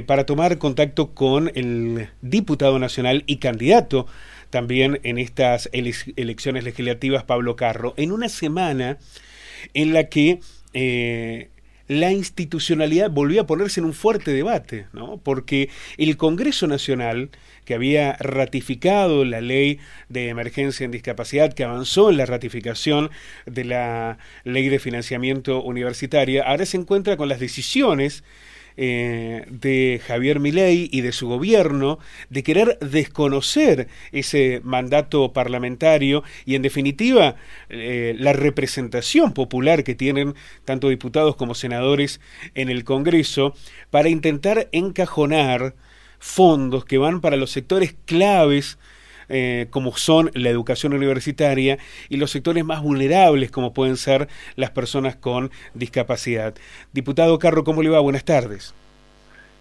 Para tomar contacto con el diputado nacional y candidato también en estas elecciones legislativas, Pablo Carro, en una semana en la que la institucionalidad volvió a ponerse en un fuerte debate, ¿no? Porque el Congreso Nacional, que había ratificado la ley de emergencia en discapacidad, que avanzó en la ratificación de la ley de financiamiento universitaria, ahora se encuentra con las decisiones de Javier Milei y de su gobierno de querer desconocer ese mandato parlamentario y en definitiva la representación popular que tienen tanto diputados como senadores en el Congreso para intentar encajonar fondos que van para los sectores claves como son la educación universitaria y los sectores más vulnerables como pueden ser las personas con discapacidad. Diputado Carro, ¿cómo le va? Buenas tardes.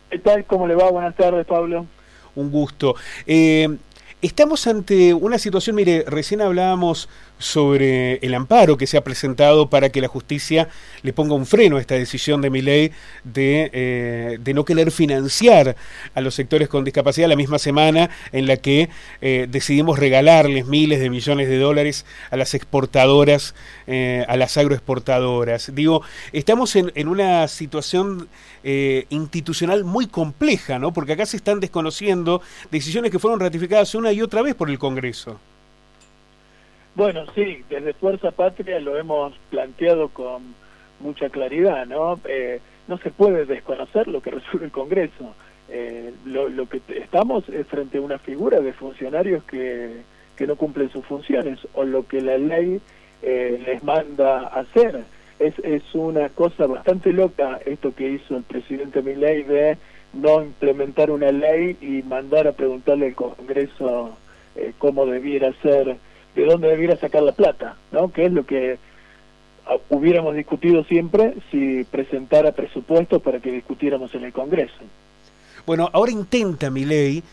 ¿Qué tal? ¿Cómo le va? Buenas tardes, Pablo. Un gusto. Estamos ante una situación, mire, recién hablábamos sobre el amparo que se ha presentado para que la justicia le ponga un freno a esta decisión de Milei de no querer financiar a los sectores con discapacidad la misma semana en la que decidimos regalarles miles de millones de dólares a las exportadoras, a las agroexportadoras. Digo, estamos en una situación institucional muy compleja, ¿no? Porque acá se están desconociendo decisiones que fueron ratificadas una y otra vez por el Congreso. Bueno, sí, desde Fuerza Patria lo hemos planteado con mucha claridad, ¿no? No se puede desconocer lo que resuelve el Congreso. Lo que estamos es frente a una figura de funcionarios que no cumplen sus funciones o lo que la ley les manda hacer. Es una cosa bastante loca esto que hizo el presidente Milei de no implementar una ley y mandar a preguntarle al Congreso cómo debiera ser, de dónde debiera sacar la plata, ¿no? Que es lo que hubiéramos discutido siempre si presentara presupuestos para que discutiéramos en el Congreso. Bueno, ahora intenta Milei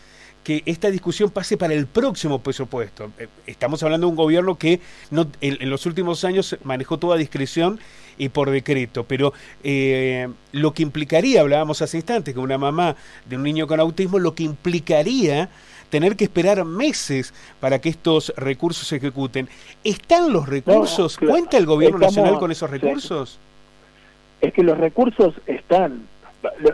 que esta discusión pase para el próximo presupuesto. Estamos hablando de un gobierno que en los últimos años manejó toda discreción y por decreto, pero lo que implicaría, hablábamos hace instantes, que una mamá de un niño con autismo, lo que implicaría tener que esperar meses para que estos recursos se ejecuten. ¿Están los recursos? No, ¿Cuenta el gobierno nacional con esos recursos? Es que los recursos están.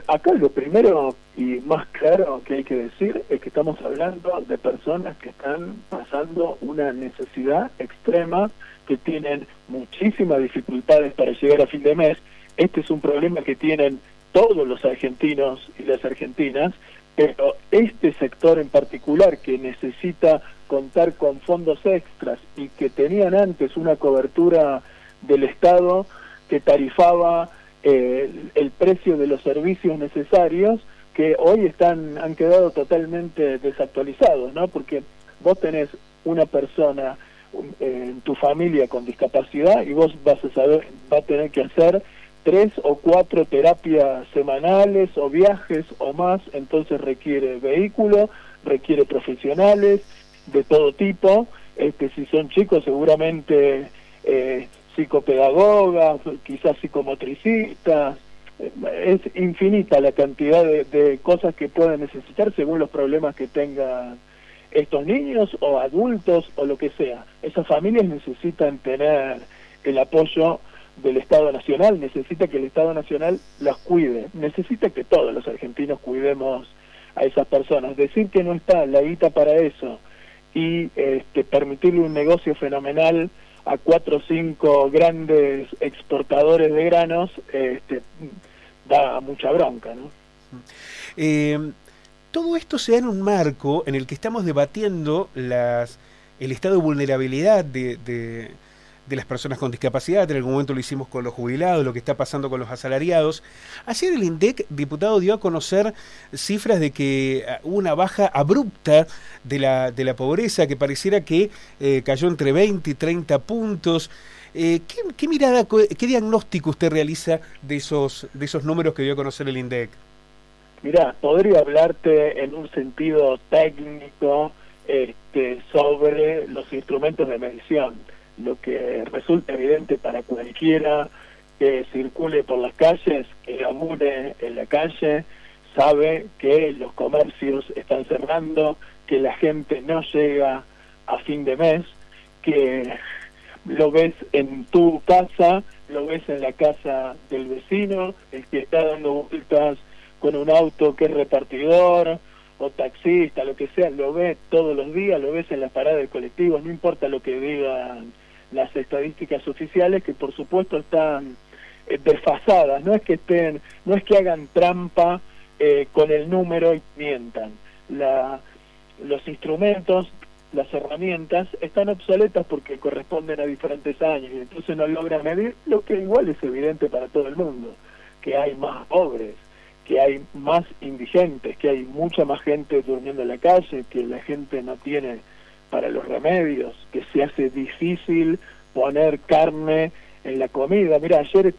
Acá lo primero y más claro que hay que decir es que estamos hablando de personas que están pasando una necesidad extrema, que tienen muchísimas dificultades para llegar a fin de mes. Este es un problema que tienen todos los argentinos y las argentinas, pero este sector en particular que necesita contar con fondos extras y que tenían antes una cobertura del Estado que tarifaba el precio de los servicios necesarios, que hoy han quedado totalmente desactualizados, ¿no? Porque vos tenés una persona en tu familia con discapacidad y vos vas a tener que hacer 3 o 4 terapias semanales o viajes o más, entonces requiere vehículo, requiere profesionales de todo tipo, si son chicos seguramente psicopedagogas, quizás psicomotricistas, es infinita la cantidad de cosas que pueden necesitar según los problemas que tengan estos niños o adultos o lo que sea. Esas familias necesitan tener el apoyo del Estado Nacional, necesita que el Estado Nacional las cuide, necesita que todos los argentinos cuidemos a esas personas. Decir que no está la guita para eso y permitirle un negocio fenomenal a 4 o 5 grandes exportadores de granos da mucha bronca, ¿no? Todo esto se da en un marco en el que estamos debatiendo el estado de vulnerabilidad de las personas con discapacidad. En algún momento lo hicimos con los jubilados, lo que está pasando con los asalariados. Ayer el INDEC, diputado, dio a conocer cifras de que hubo una baja abrupta de la pobreza, que pareciera que cayó entre 20 y 30 puntos. ¿Qué mirada, qué diagnóstico usted realiza de esos números que dio a conocer el INDEC? Mirá, podría hablarte en un sentido técnico sobre los instrumentos de medición. Lo que resulta evidente para cualquiera que circule por las calles, que labure en la calle, sabe que los comercios están cerrando, que la gente no llega a fin de mes, que lo ves en tu casa, lo ves en la casa del vecino, el que está dando vueltas con un auto que es repartidor o taxista, lo que sea, lo ves todos los días, lo ves en las paradas de colectivos, no importa lo que digan las estadísticas oficiales, que por supuesto están desfasadas, no es que hagan trampa con el número y mientan. Los instrumentos, las herramientas están obsoletas porque corresponden a diferentes años y entonces no logran medir lo que igual es evidente para todo el mundo, que hay más pobres, que hay más indigentes, que hay mucha más gente durmiendo en la calle, que la gente no tiene para los remedios, que se hace difícil poner carne en la comida. Mira, ayer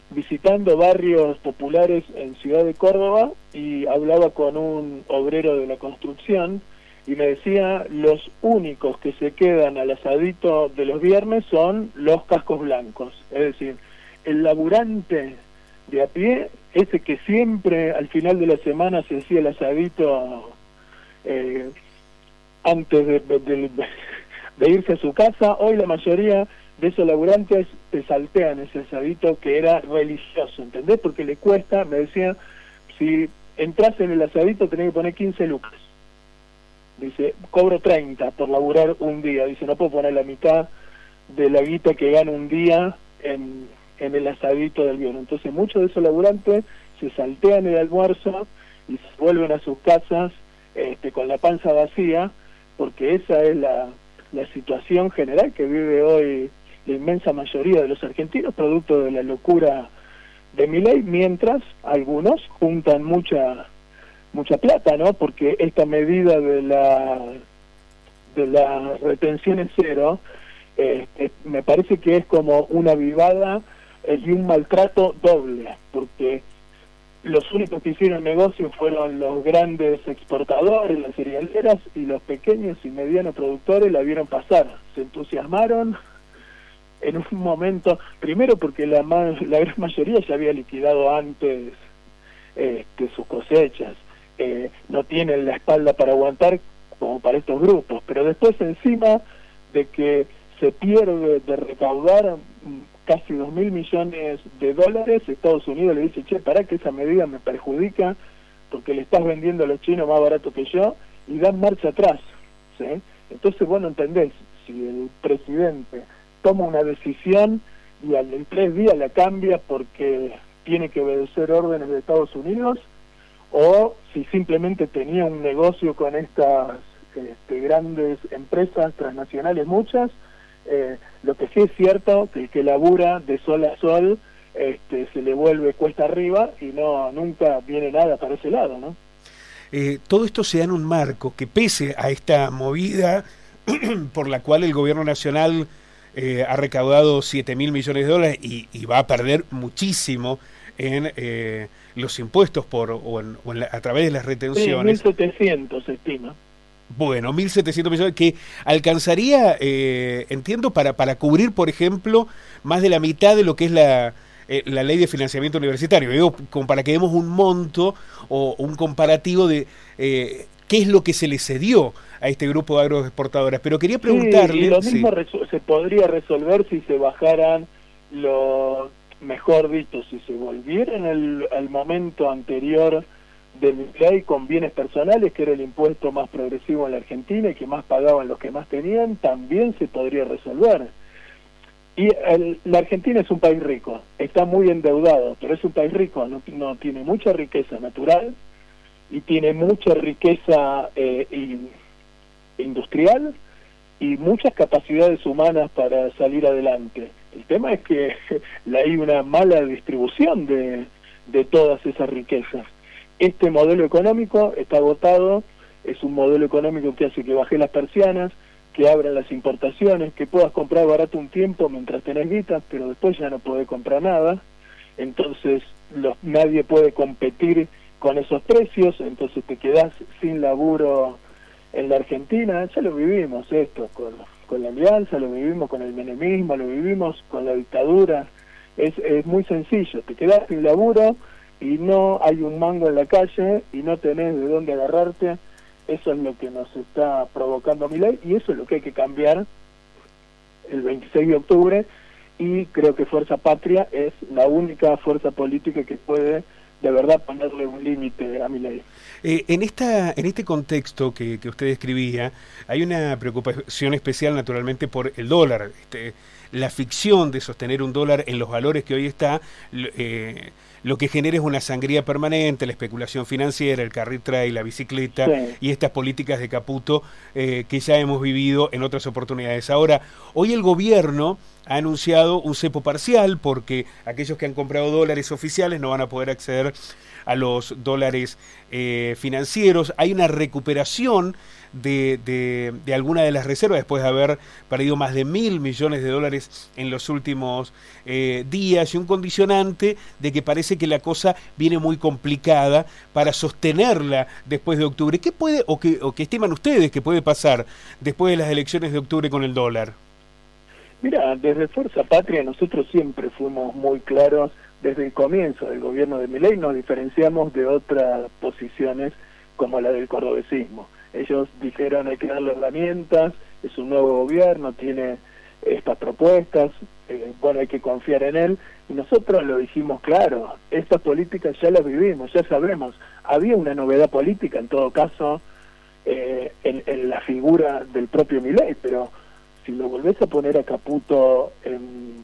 visitando barrios populares en Ciudad de Córdoba y hablaba con un obrero de la construcción y me decía, los únicos que se quedan al asadito de los viernes son los cascos blancos, es decir, el laburante de a pie, ese que siempre al final de la semana se hacía el asadito antes de irse a su casa, hoy la mayoría de esos laburantes te saltean ese asadito que era religioso, ¿entendés? Porque le cuesta, me decía, si entras en el asadito tenés que poner 15 lucas. Dice, cobro 30 por laburar un día. Dice, no puedo poner la mitad de la guita que gano un día en el asadito del viernes. Entonces muchos de esos laburantes se saltean el almuerzo y se vuelven a sus casas con la panza vacía, porque esa es la situación general que vive hoy la inmensa mayoría de los argentinos, producto de la locura de Milei, mientras algunos juntan mucha plata, ¿no? Porque esta medida de la retención en cero me parece que es como una vivada y un maltrato doble, porque los únicos que hicieron negocio fueron los grandes exportadores, las cerealeras, y los pequeños y medianos productores la vieron pasar, se entusiasmaron en un momento, primero porque la gran mayoría ya había liquidado antes sus cosechas, no tienen la espalda para aguantar como para estos grupos, pero después encima de que se pierde de recaudar casi 2.000 millones de dólares, Estados Unidos le dice, che, pará que esa medida me perjudica porque le estás vendiendo a los chinos más barato que yo, y dan marcha atrás, ¿sí? Entonces vos no entendés, si el presidente toma una decisión y en 3 días la cambia porque tiene que obedecer órdenes de Estados Unidos, o si simplemente tenía un negocio con estas grandes empresas transnacionales, muchas. Lo que sí es cierto, que el que labura de sol a sol se le vuelve cuesta arriba y nunca viene nada para ese lado, ¿no? Todo esto se da en un marco que, pese a esta movida por la cual el gobierno nacional ha recaudado 7.000 millones de dólares y va a perder muchísimo en los impuestos a través de las retenciones. Sí, 1.700 se estima. Bueno, 1.700 millones que alcanzaría, entiendo, para cubrir, por ejemplo, más de la mitad de lo que es la ley de financiamiento universitario. Digo, como para que demos un monto o un comparativo de qué es lo que se le cedió a este grupo de agroexportadoras. Pero quería preguntarle... Sí, y lo mismo se podría resolver si se bajaran mejor dicho, si se volvieran al momento anterior de Milei con bienes personales, que era el impuesto más progresivo en la Argentina y que más pagaban los que más tenían, también se podría resolver. Y la Argentina es un país rico, está muy endeudado, pero es un país rico, no tiene mucha riqueza natural y tiene mucha riqueza industrial y muchas capacidades humanas para salir adelante. El tema es que hay una mala distribución de todas esas riquezas. Este modelo económico está agotado, es un modelo económico que hace que baje las persianas, que abran las importaciones, que puedas comprar barato un tiempo mientras tenés guita, pero después ya no podés comprar nada, entonces nadie puede competir con esos precios, entonces te quedás sin laburo en la Argentina. Ya lo vivimos esto con la Alianza, lo vivimos con el menemismo, lo vivimos con la dictadura, es muy sencillo, te quedás sin laburo y no hay un mango en la calle y no tenés de dónde agarrarte. Eso es lo que nos está provocando Milei y eso es lo que hay que cambiar el 26 de octubre, y creo que Fuerza Patria es la única fuerza política que puede de verdad ponerle un límite a Milei. En este contexto que usted describía, hay una preocupación especial naturalmente por el dólar. La ficción de sostener un dólar en los valores que hoy está, lo que genera es una sangría permanente, la especulación financiera, el carry trade, la bicicleta, sí, y estas políticas de Caputo que ya hemos vivido en otras oportunidades. Ahora, hoy el gobierno ha anunciado un cepo parcial porque aquellos que han comprado dólares oficiales no van a poder acceder a los dólares financieros. Hay una recuperación de alguna de las reservas después de haber perdido más de $1.000 millones en los últimos días, y un condicionante de que parece que la cosa viene muy complicada para sostenerla después de octubre. ¿Qué puede o qué estiman ustedes que puede pasar después de las elecciones de octubre con el dólar? Mira, desde Fuerza Patria nosotros siempre fuimos muy claros. Desde el comienzo del gobierno de Milei nos diferenciamos de otras posiciones como la del cordobesismo. Ellos dijeron hay que darle herramientas, es un nuevo gobierno, tiene estas propuestas, bueno, hay que confiar en él, y nosotros lo dijimos claro, estas políticas ya las vivimos, ya sabemos. Había una novedad política en todo caso en la figura del propio Milei, pero si lo volvés a poner a Caputo en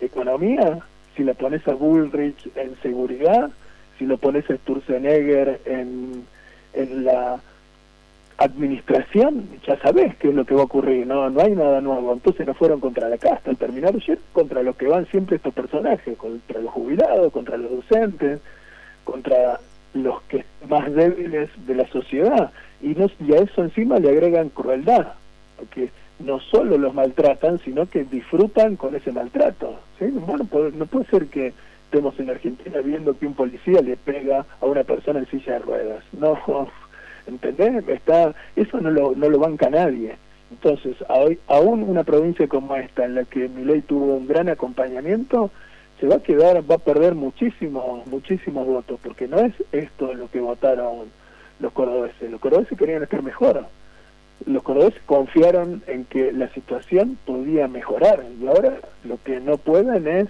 economía, si lo pones a Bullrich en seguridad, si lo pones a Sturzenegger en la administración, ya sabés qué es lo que va a ocurrir, no hay nada nuevo. Entonces no fueron contra la casta, al terminar ayer contra lo que van siempre estos personajes, contra los jubilados, contra los docentes, contra los que más débiles de la sociedad, y a eso encima le agregan crueldad, porque no solo los maltratan, sino que disfrutan con ese maltrato, ¿sí? Bueno, no puede ser que estemos en Argentina viendo que un policía le pega a una persona en silla de ruedas. No, ¿entendés? Eso no lo banca nadie. Entonces, aún una provincia como esta, en la que Milei tuvo un gran acompañamiento, va a perder muchísimos votos, porque no es esto lo que votaron los cordobeses. Los cordobeses querían estar mejor. Los cordobeses confiaron en que la situación podía mejorar, y ahora lo que no pueden es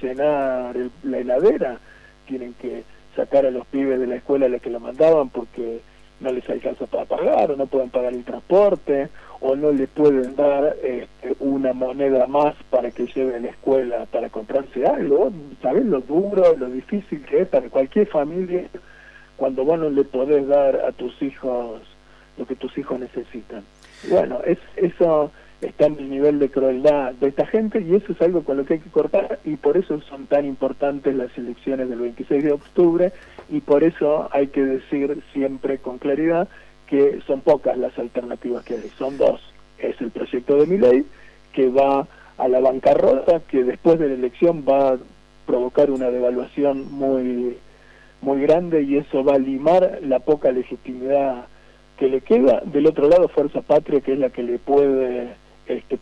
llenar la heladera. Tienen que sacar a los pibes de la escuela a los que lo mandaban porque no les alcanza para pagar, o no pueden pagar el transporte, o no le pueden dar una moneda más para que lleve a la escuela para comprarse algo. ¿Sabés lo duro, lo difícil que es para cualquier familia cuando vos no le podés dar a tus hijos lo que tus hijos necesitan? Bueno, eso está en el nivel de crueldad de esta gente, y eso es algo con lo que hay que cortar, y por eso son tan importantes las elecciones del 26 de octubre, y por eso hay que decir siempre con claridad que son pocas las alternativas que hay, son dos. Es el proyecto de Milei, que va a la bancarrota, que después de la elección va a provocar una devaluación muy, muy grande, y eso va a limar la poca legitimidad que le queda. Del otro lado, Fuerza Patria, que es la que le puede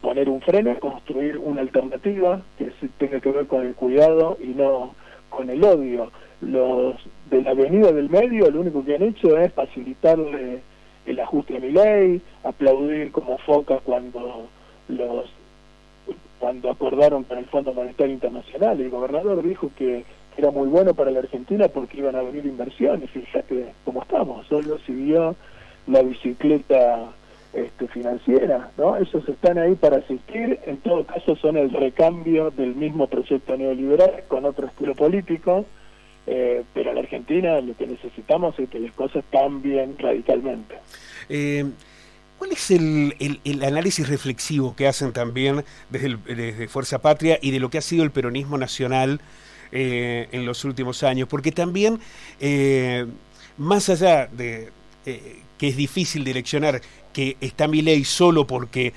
poner un freno, construir una alternativa que tenga que ver con el cuidado y no con el odio. Los de la Avenida del Medio lo único que han hecho es facilitarle el ajuste a Milei, aplaudir como foca cuando acordaron con el Fondo Monetario Internacional. El gobernador dijo que era muy bueno para la Argentina porque iban a venir inversiones. Fíjate cómo estamos, solo siguió la bicicleta financiera, ¿no? Esos están ahí para asistir, en todo caso son el recambio del mismo proyecto neoliberal con otro estilo político, pero en la Argentina lo que necesitamos es que las cosas cambien radicalmente. ¿Cuál es el análisis reflexivo que hacen también desde Fuerza Patria y de lo que ha sido el peronismo nacional en los últimos años? Porque también, más allá de que es difícil direccionar, que está Milei solo porque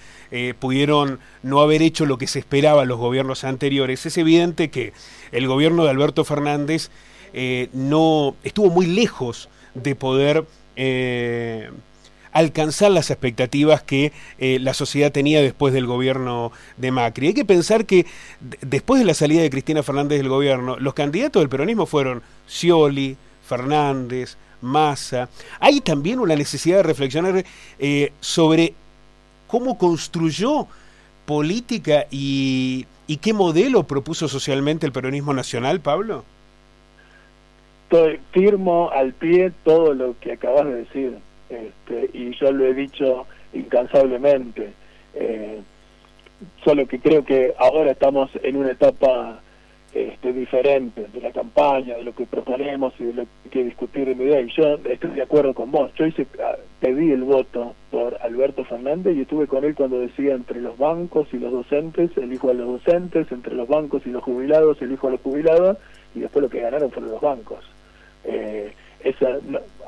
pudieron no haber hecho lo que se esperaba los gobiernos anteriores, es evidente que el gobierno de Alberto Fernández no estuvo muy lejos de poder alcanzar las expectativas que la sociedad tenía después del gobierno de Macri. Hay que pensar que después de la salida de Cristina Fernández del gobierno, los candidatos del peronismo fueron Scioli, Fernández, Massa. Hay también una necesidad de reflexionar sobre cómo construyó política y qué modelo propuso socialmente el peronismo nacional, Pablo. Firmo al pie todo lo que acabas de decir, y yo lo he dicho incansablemente, solo que creo que ahora estamos en una etapa diferente de la campaña, de lo que proponemos y de lo que hay que discutir en idea, y yo estoy de acuerdo con vos. Yo pedí el voto por Alberto Fernández y estuve con él cuando decía: entre los bancos y los docentes elijo a los docentes, entre los bancos y los jubilados elijo a los jubilados, y después lo que ganaron fueron los bancos.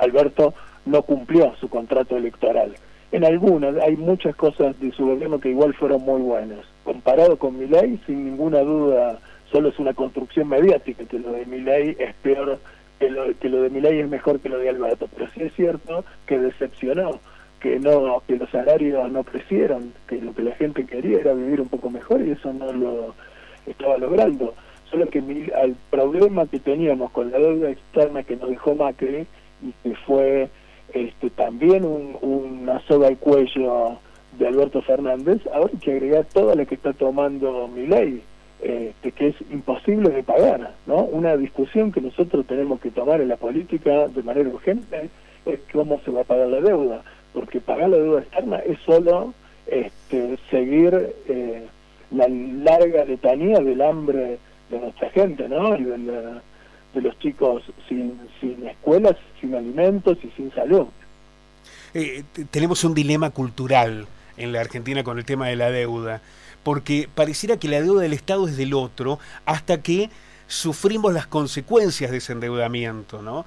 Alberto no cumplió su contrato electoral. En algunas, hay muchas cosas de su gobierno que igual fueron muy buenas. Comparado con Milei, sin ninguna duda, solo es una construcción mediática que lo de Milei es peor, que lo de Milei es mejor que lo de Alberto. Pero sí es cierto que decepcionó, que los salarios no crecieron, que lo que la gente quería era vivir un poco mejor, y eso no lo estaba logrando. Solo que el problema que teníamos con la deuda externa que nos dejó Macri, y que fue también una soga al cuello de Alberto Fernández, ahora hay que agregar toda la que está tomando Milei, que es imposible de pagar, ¿no? Una discusión que nosotros tenemos que tomar en la política de manera urgente es cómo se va a pagar la deuda, porque pagar la deuda externa es solo seguir la larga letanía del hambre de nuestra gente, ¿no? Y de los chicos sin escuelas, sin alimentos y sin salud. Tenemos un dilema cultural en la Argentina con el tema de la deuda, porque pareciera que la deuda del Estado es del otro hasta que sufrimos las consecuencias de ese endeudamiento, ¿no?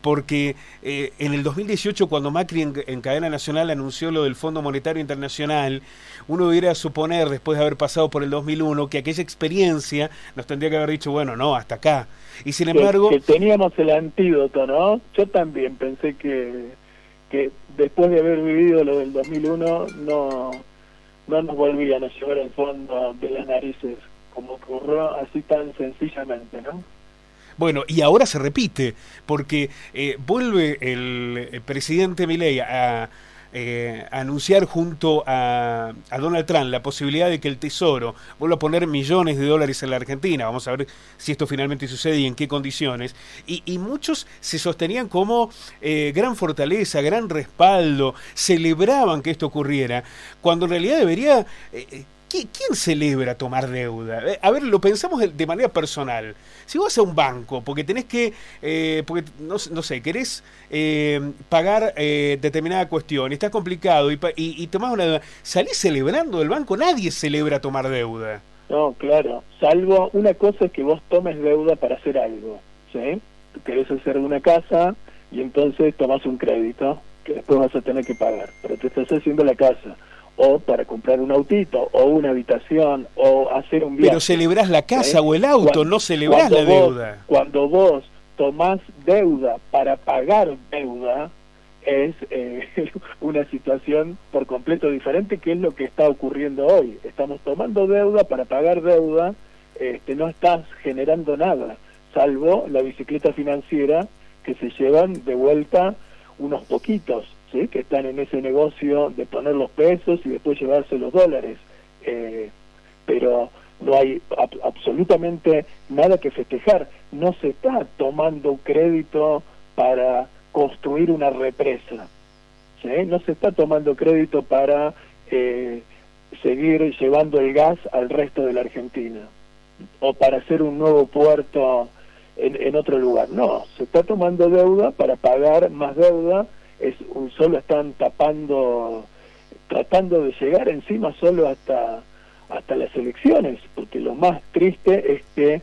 Porque en el 2018, cuando Macri en cadena nacional anunció lo del Fondo Monetario Internacional, uno debiera suponer, después de haber pasado por el 2001, que aquella experiencia nos tendría que haber dicho, bueno, no, hasta acá. Y sin embargo... Que teníamos el antídoto, ¿no? Yo también pensé que después de haber vivido lo del 2001, no nos volvían a llevar el fondo de las narices, como ocurrió así tan sencillamente, ¿no? Bueno, y ahora se repite, porque vuelve el presidente Milei a anunciar junto a Donald Trump la posibilidad de que el Tesoro vuelva a poner millones de dólares en la Argentina. Vamos a ver si esto finalmente sucede y en qué condiciones. Y muchos se sostenían como gran fortaleza, gran respaldo, celebraban que esto ocurriera, cuando en realidad debería... ¿Quién celebra tomar deuda? A ver, lo pensamos de manera personal. Si vos vas a un banco, porque tenés que, porque no sé, querés pagar determinada cuestión, y está complicado, y tomás una deuda, ¿salís celebrando del banco? Nadie celebra tomar deuda. No, claro. Salvo una cosa es que vos tomes deuda para hacer algo, ¿sí? Querés hacer una casa y entonces tomás un crédito que después vas a tener que pagar, pero te estás haciendo la casa. O para comprar un autito, o una habitación, o hacer un viaje. Pero celebrás la casa o el auto, no celebrás la deuda. Cuando vos tomás deuda para pagar deuda, es una situación por completo diferente, que es lo que está ocurriendo hoy. Estamos tomando deuda para pagar deuda, no estás generando nada, salvo la bicicleta financiera que se llevan de vuelta unos poquitos, ¿sí? Que están en ese negocio de poner los pesos y después llevarse los dólares, pero no hay absolutamente nada que festejar. No se está tomando crédito para construir una represa, ¿sí? No se está tomando crédito para seguir llevando el gas al resto de la Argentina, o para hacer un nuevo puerto en otro lugar. No, se está tomando deuda para pagar más deuda. Solo están tratando de llegar encima solo hasta las elecciones, porque lo más triste es que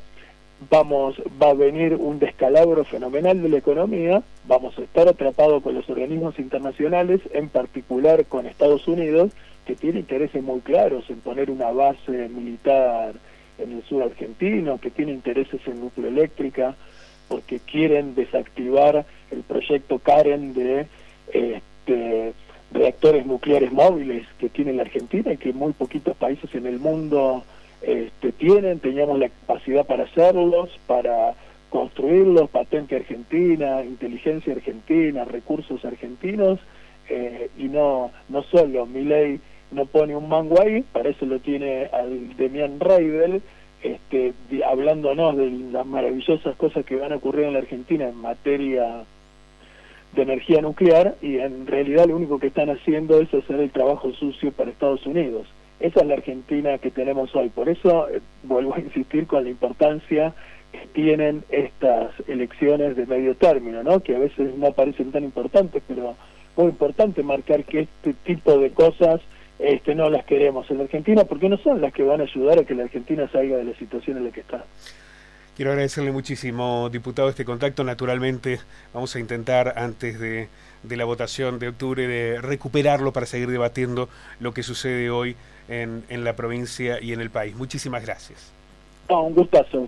va a venir un descalabro fenomenal de la economía, vamos a estar atrapados con los organismos internacionales, en particular con Estados Unidos, que tiene intereses muy claros en poner una base militar en el sur argentino, que tiene intereses en nucleoeléctrica, porque quieren desactivar el proyecto Karen de reactores nucleares móviles que tiene la Argentina y que muy poquitos países en el mundo teníamos la capacidad para hacerlos, para construirlos, patente argentina, inteligencia argentina, recursos argentinos, y no solo Milei no pone un mango ahí, para eso lo tiene al Demian Reidel, hablándonos de las maravillosas cosas que van a ocurrir en la Argentina en materia de energía nuclear, y en realidad lo único que están haciendo es hacer el trabajo sucio para Estados Unidos. Esa es la Argentina que tenemos hoy. Por eso vuelvo a insistir con la importancia que tienen estas elecciones de medio término, ¿no? Que a veces no parecen tan importantes, pero muy importante marcar que este tipo de cosas no las queremos en la Argentina, porque no son las que van a ayudar a que la Argentina salga de la situación en la que está. Quiero agradecerle muchísimo, diputado, este contacto. Naturalmente vamos a intentar, antes de la votación de octubre, de recuperarlo para seguir debatiendo lo que sucede hoy en la provincia y en el país. Muchísimas gracias. Un gustazo.